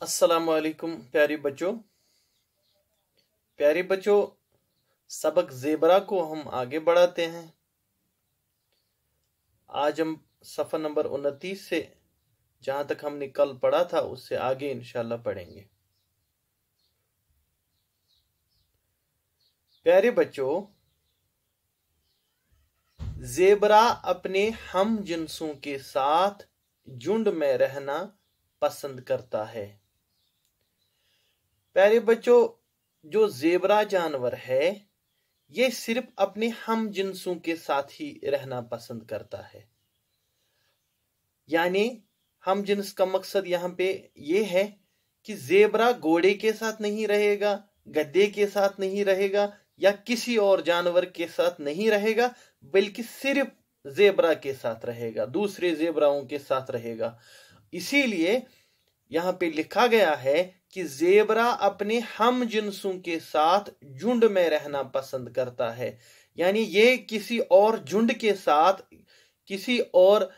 अस्सलामुअलैकुम प्यारे बच्चों सबक ज़ेबरा को हम आगे बढ़ाते हैं। आज हम सफ़ा नंबर 29 से जहां तक हमने कल पढ़ा था उससे आगे इंशाल्लाह पढ़ेंगे। प्यारे बच्चों, ज़ेबरा अपने हम जिन्सों के साथ झुंड में रहना पसंद करता है। प्यारे बच्चों, जो ज़ेबरा जानवर है ये सिर्फ अपने हम जिन्सों के साथ ही रहना पसंद करता है। यानी हम जिन्स का मकसद यहाँ पे ये है कि ज़ेबरा घोड़े के साथ नहीं रहेगा, गधे के साथ नहीं रहेगा या किसी और जानवर के साथ नहीं रहेगा, बल्कि सिर्फ ज़ेबरा के साथ रहेगा, दूसरे ज़ेबराओं के साथ रहेगा। इसीलिए यहाँ पे लिखा गया है कि ज़ेबरा अपने हम जिन्सों के साथ झुंड में रहना पसंद करता है। यानी ये किसी और झुंड के साथ, किसी और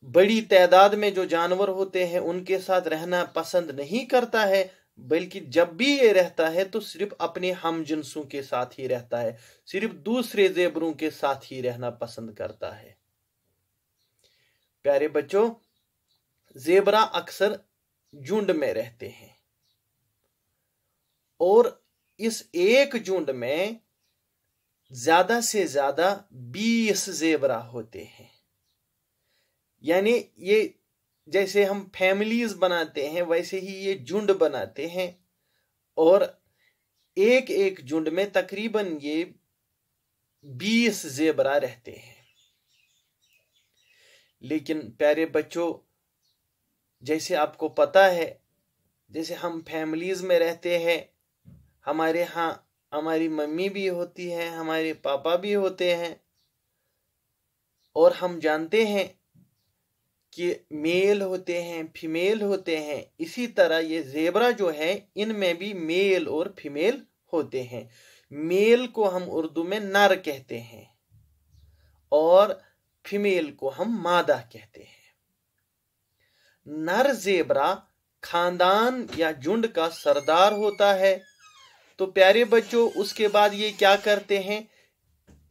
बड़ी तादाद में जो जानवर होते हैं उनके साथ रहना पसंद नहीं करता है, बल्कि जब भी ये रहता है तो सिर्फ अपने हम जिन्सों के साथ ही रहता है, सिर्फ दूसरे ज़ेबरों के साथ ही रहना पसंद करता है। प्यारे बच्चों, ज़ेबरा अक्सर झुंड में रहते हैं और इस एक झुंड में ज्यादा से ज्यादा 20 ज़ेबरा होते हैं। यानी ये जैसे हम फैमिलीज बनाते हैं वैसे ही ये झुंड बनाते हैं और एक एक झुंड में तकरीबन ये 20 ज़ेबरा रहते हैं। लेकिन प्यारे बच्चों, जैसे आपको पता है, जैसे हम फैमिलीज में रहते हैं, हमारे यहाँ हमारी मम्मी भी होती है, हमारे पापा भी होते हैं और हम जानते हैं कि मेल होते हैं, फीमेल होते हैं। इसी तरह ये ज़ेबरा जो है इनमें भी मेल और फीमेल होते हैं। मेल को हम उर्दू में नर कहते हैं और फीमेल को हम मादा कहते हैं। नर ज़ेबरा खानदान या झुंड का सरदार होता है। तो प्यारे बच्चों, उसके बाद ये क्या करते हैं?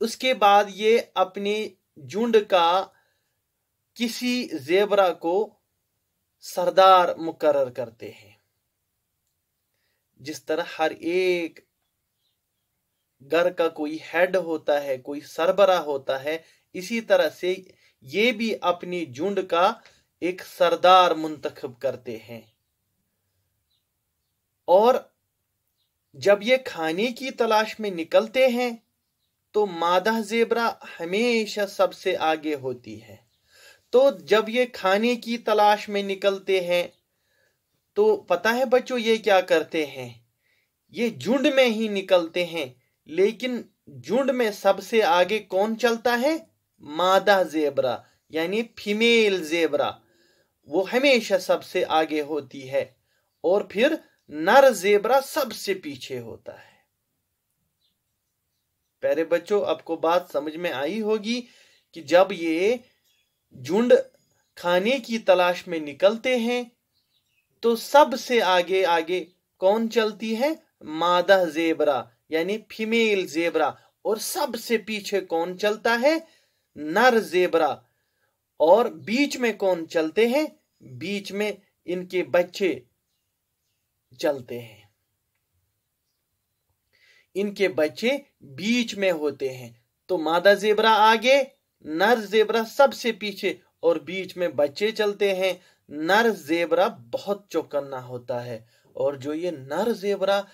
उसके बाद ये अपने झुंड का किसी ज़ेबरा को सरदार मुकर्रर करते हैं। जिस तरह हर एक घर का कोई हेड होता है, कोई सरबरा होता है, इसी तरह से ये भी अपनी झुंड का एक सरदार मुंतखब करते हैं। और जब ये खाने की तलाश में निकलते हैं तो मादा ज़ेबरा हमेशा सबसे आगे होती है। तो जब ये खाने की तलाश में निकलते हैं तो पता है बच्चों ये क्या करते हैं? ये झुंड में ही निकलते हैं, लेकिन झुंड में सबसे आगे कौन चलता है? मादा ज़ेबरा यानी फीमेल ज़ेबरा, वो हमेशा सबसे आगे होती है और फिर नर ज़ेबरा सबसे पीछे होता है। प्यारे बच्चों, आपको बात समझ में आई होगी कि जब ये झुंड खाने की तलाश में निकलते हैं तो सबसे आगे आगे कौन चलती है? मादा ज़ेबरा यानी फीमेल ज़ेबरा। और सबसे पीछे कौन चलता है? नर ज़ेबरा। और बीच में कौन चलते हैं? बीच में इनके बच्चे चलते हैं। इनके बच्चे बीच में होते हैं। तो मादा ज़ेबरा आगे, नर ज़ेबरा सबसे पीछे और बीच में बच्चे चलते हैं। नर ज़ेबरा बहुत चौकन्ना होता है और जो ये नर ज़ेबरा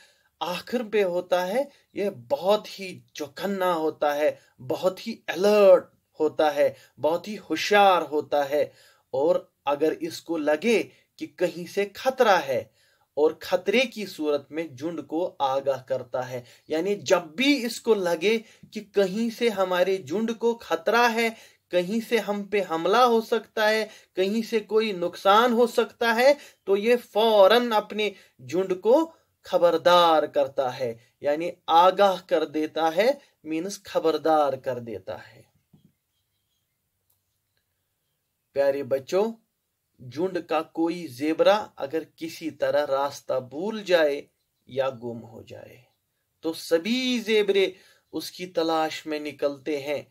आखिर पे होता है ये बहुत ही चौकन्ना होता है, बहुत ही अलर्ट होता है, बहुत ही होशियार होता है। और अगर इसको लगे कि कहीं से खतरा है और खतरे की सूरत में झुंड को आगाह करता है। यानी जब भी इसको लगे कि कहीं से हमारे झुंड को खतरा है, कहीं से हम पे हमला हो सकता है, कहीं से कोई नुकसान हो सकता है, तो ये फौरन अपने झुंड को खबरदार करता है, यानी आगाह कर देता है, मीन्स खबरदार कर देता है। प्यारे बच्चों, झुंड का कोई ज़ेबरा अगर किसी तरह रास्ता भूल जाए या गुम हो जाए तो सभी ज़ेबरे उसकी तलाश में निकलते हैं।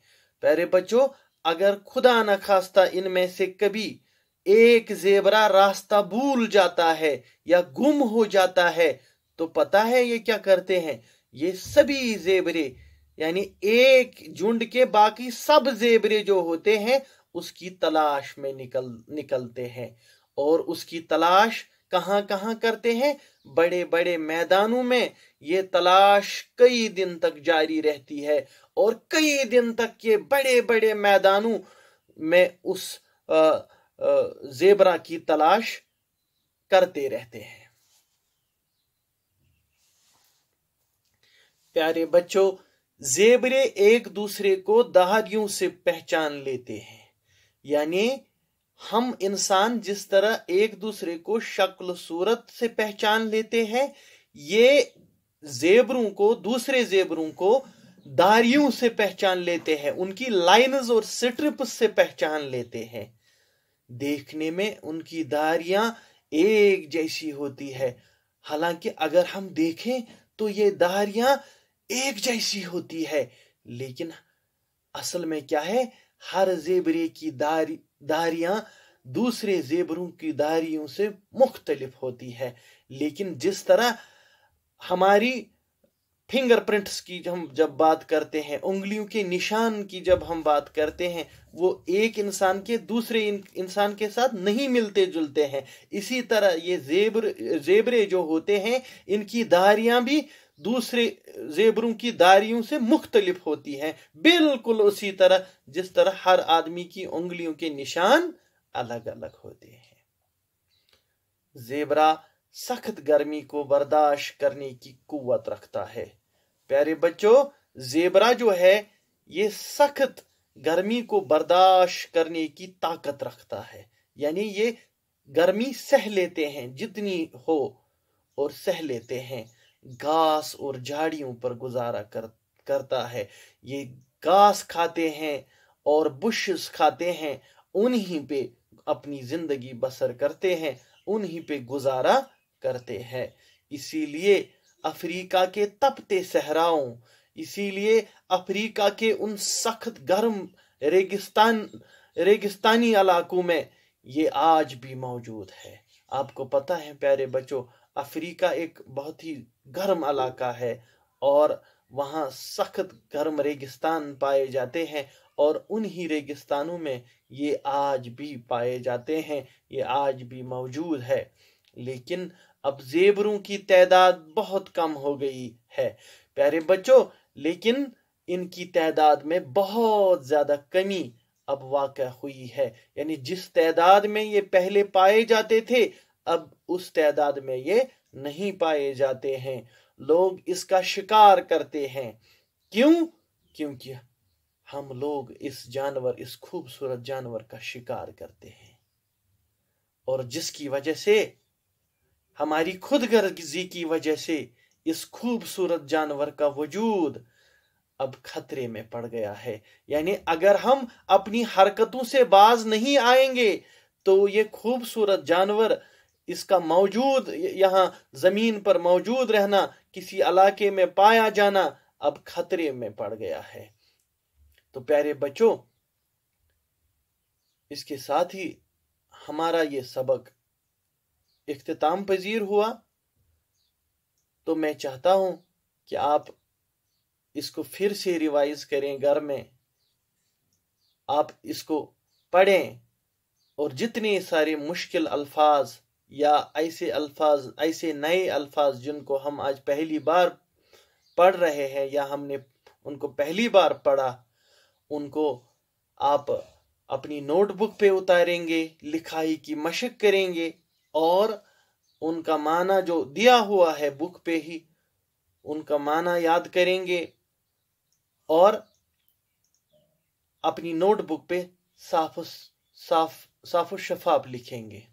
प्यारे बच्चों, अगर खुदा न खास्ता इनमें से कभी एक ज़ेबरा रास्ता भूल जाता है या गुम हो जाता है तो पता है ये क्या करते हैं? ये सभी ज़ेबरे यानी एक झुंड के बाकी सब ज़ेबरे जो होते हैं उसकी तलाश में निकलते हैं। और उसकी तलाश कहां कहां करते हैं? बड़े बड़े मैदानों में। ये तलाश कई दिन तक जारी रहती है और कई दिन तक के बड़े बड़े मैदानों में उस ज़ेबरा की तलाश करते रहते हैं। प्यारे बच्चों, ज़ेबरे एक दूसरे को दहाड़ियों से पहचान लेते हैं। यानी हम इंसान जिस तरह एक दूसरे को शक्ल सूरत से पहचान लेते हैं, ये ज़ेबरों को, दूसरे ज़ेबरों को धारियों से पहचान लेते हैं, उनकी लाइन्स और स्ट्रिप्स से पहचान लेते हैं। देखने में उनकी धारियां एक जैसी होती है। हालांकि अगर हम देखें तो ये धारियां एक जैसी होती है, लेकिन असल में क्या है? हर ज़ेबरे की धारियां दूसरे ज़ेबरों की धारियों से मुख्तलिफ होती है। लेकिन जिस तरह हमारी फिंगरप्रिंट्स की हम जब बात करते हैं, उंगलियों के निशान की जब हम बात करते हैं, वो एक इंसान के दूसरे इंसान के साथ नहीं मिलते जुलते हैं। इसी तरह ये ज़ेबरे जो होते हैं, इनकी धारियां भी दूसरे ज़ेबरों की धारियों से मुख्तलिफ होती हैं, बिल्कुल उसी तरह जिस तरह हर आदमी की उंगलियों के निशान अलग अलग होते हैं। ज़ेबरा सख्त गर्मी को बर्दाश्त करने की कुव्वत रखता है। प्यारे बच्चों, ज़ेबरा जो है ये सख्त गर्मी को बर्दाश्त करने की ताकत रखता है। यानी ये गर्मी सह लेते हैं जितनी हो, और सह लेते हैं। घास और झाड़ियों पर गुजारा करता है। ये घास खाते हैं और बुशेस खाते हैं, उन्हीं पे अपनी जिंदगी बसर करते हैं, उन्हीं पे गुजारा करते हैं। इसीलिए अफ्रीका के तपते सहराओं, इसीलिए अफ्रीका के उन सख्त गर्म रेगिस्तानी इलाकों में ये आज भी मौजूद है। आपको पता है प्यारे बच्चों, अफ्रीका एक बहुत ही गर्म इलाका है और वहाँ सख्त गर्म रेगिस्तान पाए जाते हैं, और उन्हीं रेगिस्तानों में ये आज भी पाए जाते हैं, ये आज भी मौजूद है। लेकिन अब ज़ेबरों की तादाद बहुत कम हो गई है प्यारे बच्चों, लेकिन इनकी तादाद में बहुत ज्यादा कमी अब वाक़या हुई है। यानी जिस तादाद में ये पहले पाए जाते थे, अब उस तादाद में ये नहीं पाए जाते हैं। लोग इसका शिकार करते हैं। क्यों? क्योंकि हम लोग इस खूबसूरत जानवर का शिकार करते हैं, और जिसकी वजह से, हमारी खुदगर्जी की वजह से, इस खूबसूरत जानवर का वजूद अब खतरे में पड़ गया है। यानी अगर हम अपनी हरकतों से बाज नहीं आएंगे तो ये खूबसूरत जानवर, इसका मौजूद, यहाँ जमीन पर मौजूद रहना, किसी इलाके में पाया जाना अब खतरे में पड़ गया है। तो प्यारे बच्चों, इसके साथ ही हमारा ये सबक इख्तिताम पजीर हुआ। तो मैं चाहता हूं कि आप इसको फिर से रिवाइज करें घर में, आप इसको पढ़ें, और जितने सारे मुश्किल अल्फाज या ऐसे नए अल्फाज जिनको हम आज पहली बार पढ़ रहे हैं या हमने उनको पहली बार पढ़ा, उनको आप अपनी नोटबुक पे उतारेंगे, लिखाई की मशक करेंगे और उनका माना जो दिया हुआ है बुक पे ही, उनका माना याद करेंगे और अपनी नोटबुक पे साफ शफाफ लिखेंगे।